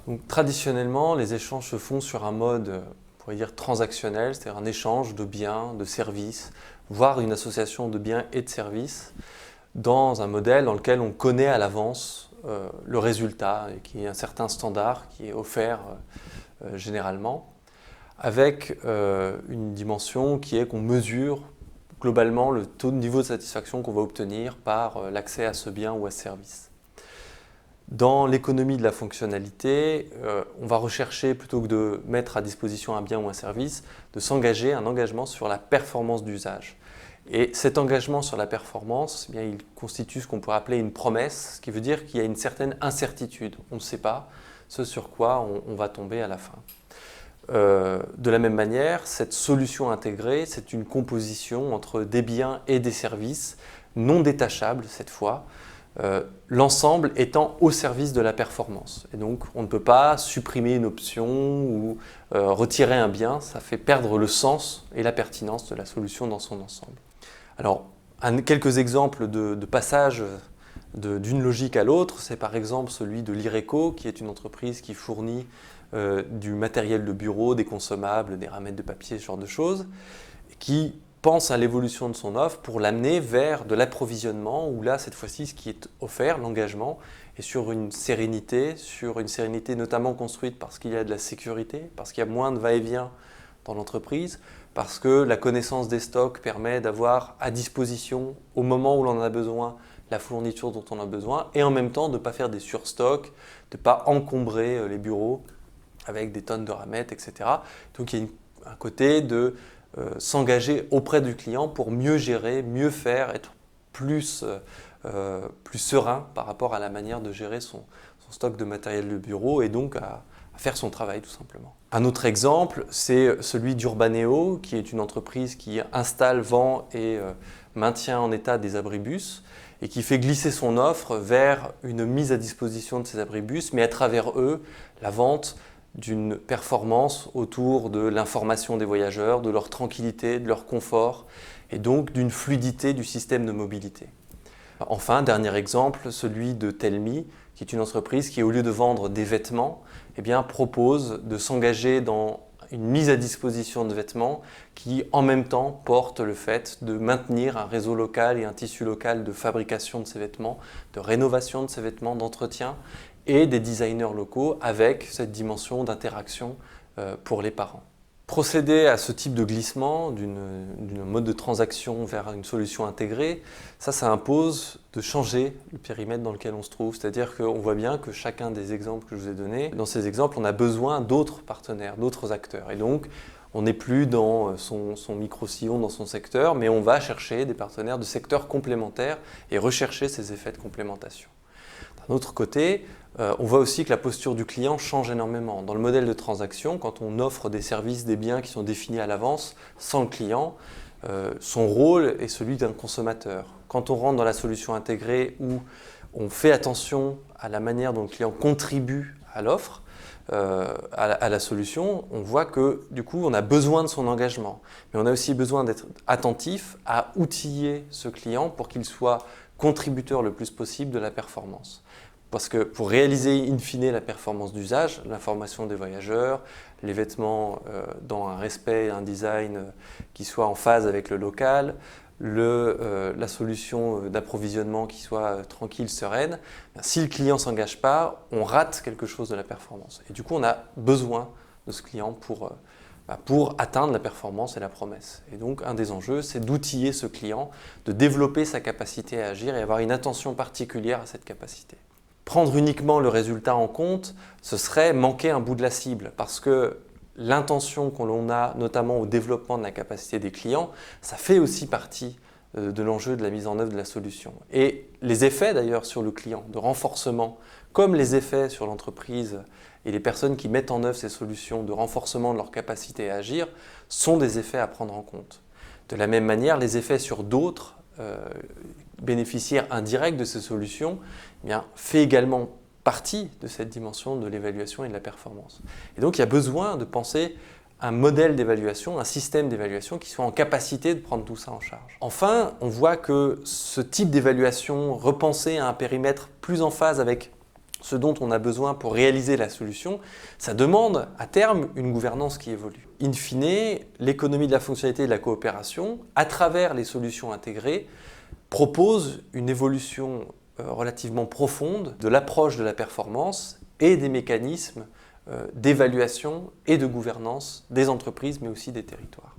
Donc, traditionnellement, les échanges se font sur un mode, on pourrait dire transactionnel, c'est-à-dire un échange de biens, de services, voire une association de biens et de services, dans un modèle dans lequel on connaît à l'avance le résultat, et qui est un certain standard qui est offert généralement, avec une dimension qui est qu'on mesure globalement le taux de niveau de satisfaction qu'on va obtenir par l'accès à ce bien ou à ce service. Dans l'économie de la fonctionnalité, on va rechercher, plutôt que de mettre à disposition un bien ou un service, de s'engager, un engagement sur la performance d'usage. Et cet engagement sur la performance, eh bien, il constitue ce qu'on pourrait appeler une promesse, ce qui veut dire qu'il y a une certaine incertitude. On ne sait pas ce sur quoi on va tomber à la fin. De la même manière, cette solution intégrée, c'est une composition entre des biens et des services, non détachables cette fois, l'ensemble étant au service de la performance. Et donc, on ne peut pas supprimer une option ou retirer un bien, ça fait perdre le sens et la pertinence de la solution dans son ensemble. Alors, quelques exemples de passage d'une logique à l'autre, c'est par exemple celui de l'Ireco, qui est une entreprise qui fournit du matériel de bureau, des consommables, des ramettes de papier, ce genre de choses, qui pense à l'évolution de son offre pour l'amener vers de l'approvisionnement, où là, cette fois-ci, ce qui est offert, l'engagement, est sur une sérénité notamment construite parce qu'il y a de la sécurité, parce qu'il y a moins de va-et-vient dans l'entreprise, parce que la connaissance des stocks permet d'avoir à disposition, au moment où l'on en a besoin, la fourniture dont on a besoin, et en même temps de ne pas faire des surstocks, de ne pas encombrer les bureaux avec des tonnes de ramettes, etc. Donc il y a un côté de s'engager auprès du client pour mieux gérer, mieux faire, être plus serein par rapport à la manière de gérer son stock de matériel de bureau et donc à faire son travail tout simplement. Un autre exemple, c'est celui d'Urbaneo, qui est une entreprise qui installe, vend et maintient en état des abribus et qui fait glisser son offre vers une mise à disposition de ces abribus, mais à travers eux, la vente d'une performance autour de l'information des voyageurs, de leur tranquillité, de leur confort et donc d'une fluidité du système de mobilité. Enfin, dernier exemple, celui de Telmi, qui est une entreprise qui, au lieu de vendre des vêtements, eh bien, propose de s'engager dans une mise à disposition de vêtements qui, en même temps, porte le fait de maintenir un réseau local et un tissu local de fabrication de ces vêtements, de rénovation de ces vêtements, d'entretien, et des designers locaux avec cette dimension d'interaction pour les parents. Procéder à ce type de glissement d'une mode de transaction vers une solution intégrée, ça impose de changer le périmètre dans lequel on se trouve. C'est-à-dire qu'on voit bien que chacun des exemples que je vous ai donnés, dans ces exemples, on a besoin d'autres partenaires, d'autres acteurs. Et donc, on n'est plus dans son micro-sillon, dans son secteur, mais on va chercher des partenaires de secteurs complémentaires et rechercher ces effets de complémentation. D'un autre côté, on voit aussi que la posture du client change énormément. Dans le modèle de transaction, quand on offre des services, des biens qui sont définis à l'avance, sans le client, son rôle est celui d'un consommateur. Quand on rentre dans la solution intégrée où on fait attention à la manière dont le client contribue à l'offre, à la solution, on voit que du coup on a besoin de son engagement. Mais on a aussi besoin d'être attentif à outiller ce client pour qu'il soit contributeur le plus possible de la performance. Parce que pour réaliser in fine la performance d'usage, l'information des voyageurs, les vêtements dans un respect, un design qui soit en phase avec le local, la solution d'approvisionnement qui soit tranquille, sereine, si le client ne s'engage pas, on rate quelque chose de la performance. Et du coup, on a besoin de ce client pour atteindre la performance et la promesse. Et donc, un des enjeux, c'est d'outiller ce client, de développer sa capacité à agir et avoir une attention particulière à cette capacité. Prendre uniquement le résultat en compte, ce serait manquer un bout de la cible parce que l'intention qu'on a, notamment au développement de la capacité des clients, ça fait aussi partie de l'enjeu de la mise en œuvre de la solution. Et les effets d'ailleurs sur le client de renforcement, comme les effets sur l'entreprise et les personnes qui mettent en œuvre ces solutions de renforcement de leur capacité à agir, sont des effets à prendre en compte. De la même manière, les effets sur d'autres bénéficiaires indirects de ces solutions eh bien, fait également partie de cette dimension de l'évaluation et de la performance. Et donc il y a besoin de penser un modèle d'évaluation, un système d'évaluation qui soit en capacité de prendre tout ça en charge. Enfin, on voit que ce type d'évaluation repensé à un périmètre plus en phase avec ce dont on a besoin pour réaliser la solution, ça demande à terme une gouvernance qui évolue. In fine, l'économie de la fonctionnalité et de la coopération, à travers les solutions intégrées, propose une évolution relativement profonde de l'approche de la performance et des mécanismes d'évaluation et de gouvernance des entreprises, mais aussi des territoires.